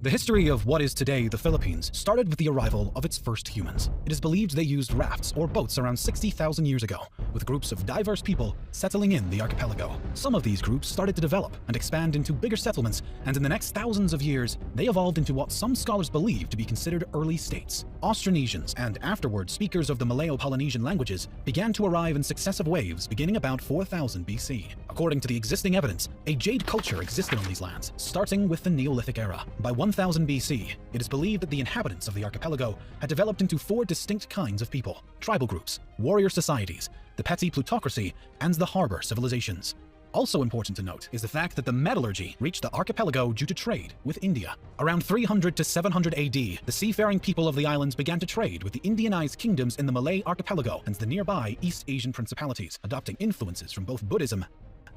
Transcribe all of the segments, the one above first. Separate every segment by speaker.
Speaker 1: The history of what is today the Philippines started with the arrival of its first humans. It is believed they used rafts or boats around 60,000 years ago, with groups of diverse people settling in the archipelago. Some of these groups started to develop and expand into bigger settlements, and in the next thousands of years, they evolved into what some scholars believe to be considered early states. Austronesians and afterward speakers of the Malayo-Polynesian languages began to arrive in successive waves beginning about 4000 BC. According to the existing evidence, a jade culture existed on these lands, starting with the Neolithic era. By 1000 BC, it is believed that the inhabitants of the archipelago had developed into four distinct kinds of people: tribal groups, warrior societies, the petty plutocracy, and the harbor civilizations. Also important to note is the fact that the metallurgy reached the archipelago due to trade with India. Around 300 to 700 AD, the seafaring people of the islands began to trade with the Indianized kingdoms in the Malay archipelago and the nearby East Asian principalities, adopting influences from both Buddhism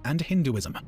Speaker 1: and Hinduism.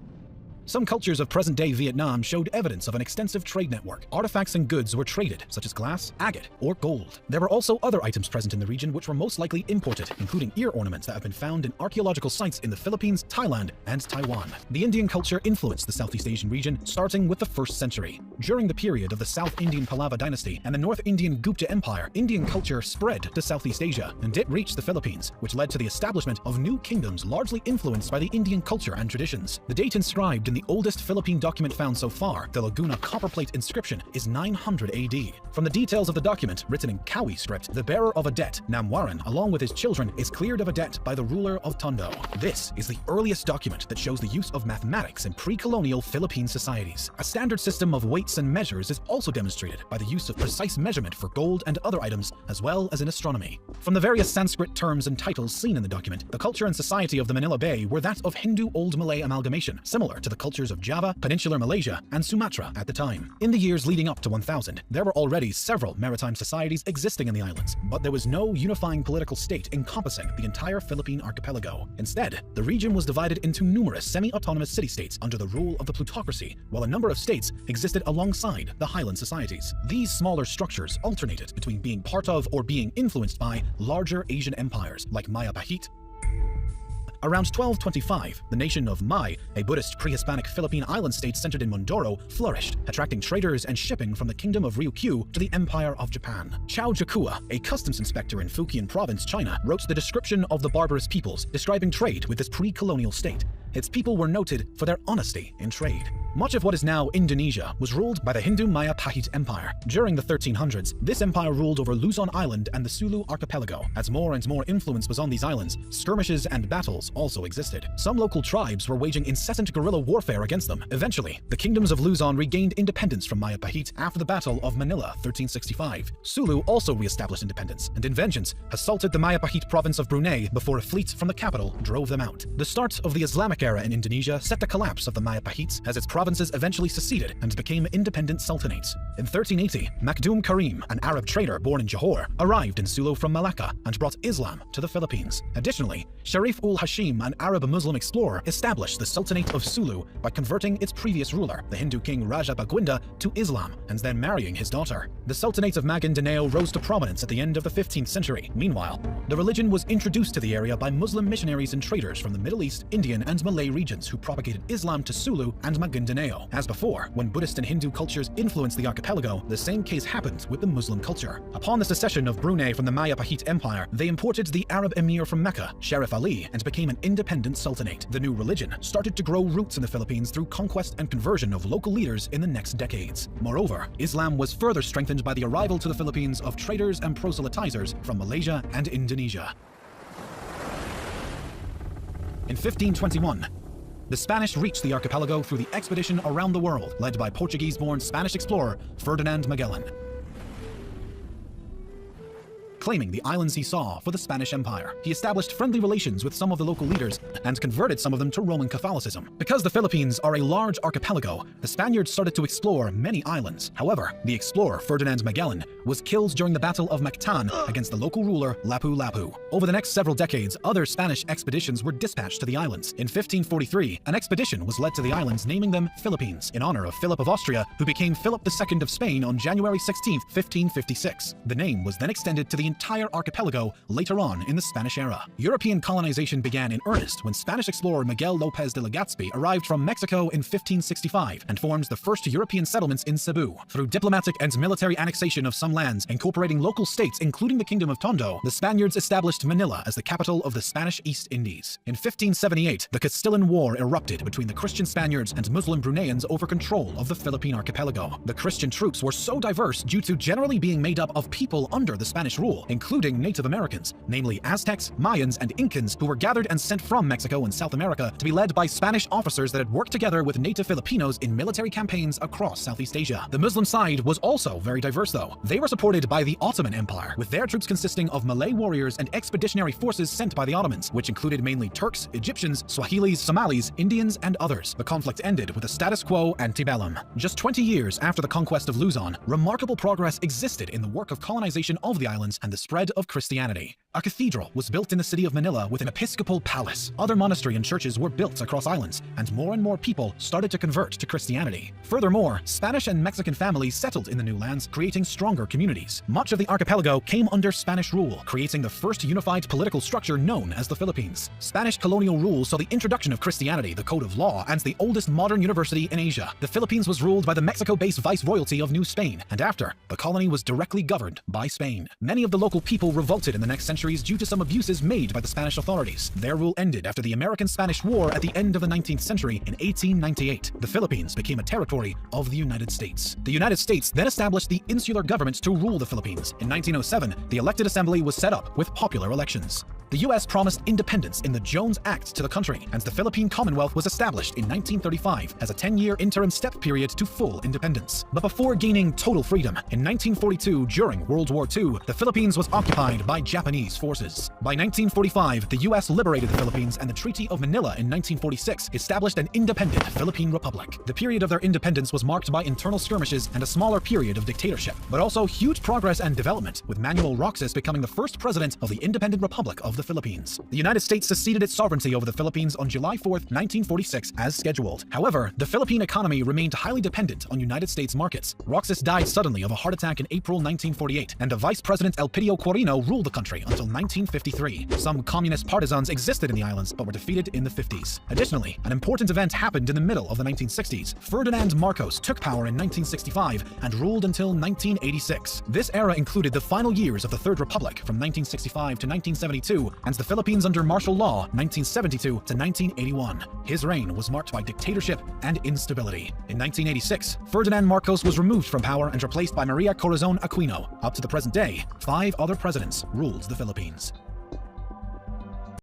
Speaker 1: Some cultures of present-day Vietnam showed evidence of an extensive trade network. Artifacts and goods were traded, such as glass, agate, or gold. There were also other items present in the region which were most likely imported, including ear ornaments that have been found in archaeological sites in the Philippines, Thailand, and Taiwan. The Indian culture influenced the Southeast Asian region, starting with the 1st century. During the period of the South Indian Pallava dynasty and the North Indian Gupta Empire, Indian culture spread to Southeast Asia, and it reached the Philippines, which led to the establishment of new kingdoms largely influenced by the Indian culture and traditions. The date inscribed in the oldest Philippine document found so far, the Laguna copperplate inscription, is 900 AD. From the details of the document, written in Kawi script, the bearer of a debt, Namwaran, along with his children, is cleared of a debt by the ruler of Tondo. This is the earliest document that shows the use of mathematics in pre-colonial Philippine societies. A standard system of weights and measures is also demonstrated by the use of precise measurement for gold and other items, as well as in astronomy. From the various Sanskrit terms and titles seen in the document, the culture and society of the Manila Bay were that of Hindu Old Malay amalgamation, similar to the cultures of Java, Peninsular Malaysia, and Sumatra at the time. In the years leading up to 1000, there were already several maritime societies existing in the islands, but there was no unifying political state encompassing the entire Philippine archipelago. Instead, the region was divided into numerous semi-autonomous city-states under the rule of the plutocracy, while a number of states existed alongside the highland societies. These smaller structures alternated between being part of or being influenced by larger Asian empires like Maya Pahit. Around 1225, the nation of May, a Buddhist pre-Hispanic Philippine island state centered in Mindoro, flourished, attracting traders and shipping from the kingdom of Ryukyu to the Empire of Japan. Chao Jakua, a customs inspector in Fujian province, China, wrote the description of the barbarous peoples, describing trade with this pre-colonial state. Its people were noted for their honesty in trade. Much of what is now Indonesia was ruled by the Hindu Maya Pahit Empire. During the 1300s, this empire ruled over Luzon Island and the Sulu archipelago. As more and more influence was on these islands, skirmishes and battles also existed. Some local tribes were waging incessant guerrilla warfare against them. Eventually, the kingdoms of Luzon regained independence from Maya Pahit after the Battle of Manila, 1365. Sulu also re-established independence, and in vengeance, assaulted the Maya Pahit province of Brunei before a fleet from the capital drove them out. The start of the Islamic era in Indonesia set the collapse of the Maya Pahits as its provinces eventually seceded and became independent sultanates. In 1380, Makdum Karim, an Arab trader born in Johor, arrived in Sulu from Malacca and brought Islam to the Philippines. Additionally, Sharif ul Hashim, an Arab Muslim explorer, established the Sultanate of Sulu by converting its previous ruler, the Hindu king Raja Baguinda, to Islam and then marrying his daughter. The Sultanate of Maguindanao rose to prominence at the end of the 15th century. Meanwhile, the religion was introduced to the area by Muslim missionaries and traders from the Middle East, Indian, and Malay regions who propagated Islam to Sulu and Maguindanao. As before, when Buddhist and Hindu cultures influenced the archipelago, the same case happened with the Muslim culture. Upon the secession of Brunei from the Maya Pahit Empire, they imported the Arab emir from Mecca, Sharif Ali, and became an independent sultanate. The new religion started to grow roots in the Philippines through conquest and conversion of local leaders in the next decades. Moreover, Islam was further strengthened by the arrival to the Philippines of traders and proselytizers from Malaysia and Indonesia. In 1521, the Spanish reached the archipelago through the expedition around the world led by Portuguese-born Spanish explorer Ferdinand Magellan, claiming the islands he saw for the Spanish Empire. He established friendly relations with some of the local leaders and converted some of them to Roman Catholicism. Because the Philippines are a large archipelago, the Spaniards started to explore many islands. However, the explorer Ferdinand Magellan was killed during the Battle of Mactan against the local ruler Lapu-Lapu. Over the next several decades, other Spanish expeditions were dispatched to the islands. In 1543, an expedition was led to the islands naming them Philippines, in honor of Philip of Austria, who became Philip II of Spain on January 16, 1556. The name was then extended to the entire archipelago later on in the Spanish era. European colonization began in earnest when Spanish explorer Miguel López de Legazpi arrived from Mexico in 1565 and formed the first European settlements in Cebu. Through diplomatic and military annexation of some lands, incorporating local states including the Kingdom of Tondo, the Spaniards established Manila as the capital of the Spanish East Indies. In 1578, the Castilian War erupted between the Christian Spaniards and Muslim Bruneians over control of the Philippine archipelago. The Christian troops were so diverse due to generally being made up of people under the Spanish rule, including Native Americans, namely Aztecs, Mayans, and Incans, who were gathered and sent from Mexico and South America to be led by Spanish officers that had worked together with native Filipinos in military campaigns across Southeast Asia. The Muslim side was also very diverse though. They were supported by the Ottoman Empire, with their troops consisting of Malay warriors and expeditionary forces sent by the Ottomans, which included mainly Turks, Egyptians, Swahilis, Somalis, Indians, and others. The conflict ended with a status quo antebellum. Just 20 years after the conquest of Luzon, remarkable progress existed in the work of colonization of the islands and the spread of Christianity. A cathedral was built in the city of Manila with an episcopal palace. Other monasteries and churches were built across islands, and more people started to convert to Christianity. Furthermore, Spanish and Mexican families settled in the new lands, creating stronger communities. Much of the archipelago came under Spanish rule, creating the first unified political structure known as the Philippines. Spanish colonial rule saw the introduction of Christianity, the code of law, and the oldest modern university in Asia. The Philippines was ruled by the Mexico-based Viceroyalty of New Spain, and after, the colony was directly governed by Spain. Many of the local people revolted in the next centuries due to some abuses made by the Spanish authorities. Their rule ended after the American-Spanish War at the end of the 19th century in 1898. The Philippines became a territory of the United States. The United States then established the insular government to rule the Philippines. In 1907, the elected assembly was set up with popular elections. The U.S. promised independence in the Jones Act to the country, and the Philippine Commonwealth was established in 1935 as a 10-year interim step period to full independence. But before gaining total freedom, in 1942, during World War II, the Philippines was occupied by Japanese forces. By 1945, the U.S. liberated the Philippines, and the Treaty of Manila in 1946 established an independent Philippine Republic. The period of their independence was marked by internal skirmishes and a smaller period of dictatorship, but also huge progress and development, with Manuel Roxas becoming the first president of the independent Republic of the Philippines. The United States seceded its sovereignty over the Philippines on July 4, 1946, as scheduled. However, the Philippine economy remained highly dependent on United States markets. Roxas died suddenly of a heart attack in April 1948, and the Vice President Elpidio Quirino ruled the country until 1953. Some communist partisans existed in the islands, but were defeated in the 50s. Additionally, an important event happened in the middle of the 1960s. Ferdinand Marcos took power in 1965 and ruled until 1986. This era included the final years of the Third Republic from 1965 to 1972, and the Philippines under martial law 1972 to 1981. His reign was marked by dictatorship and instability. In 1986, Ferdinand Marcos was removed from power and replaced by Maria Corazon Aquino. Up to the present day, 5 other presidents ruled the Philippines.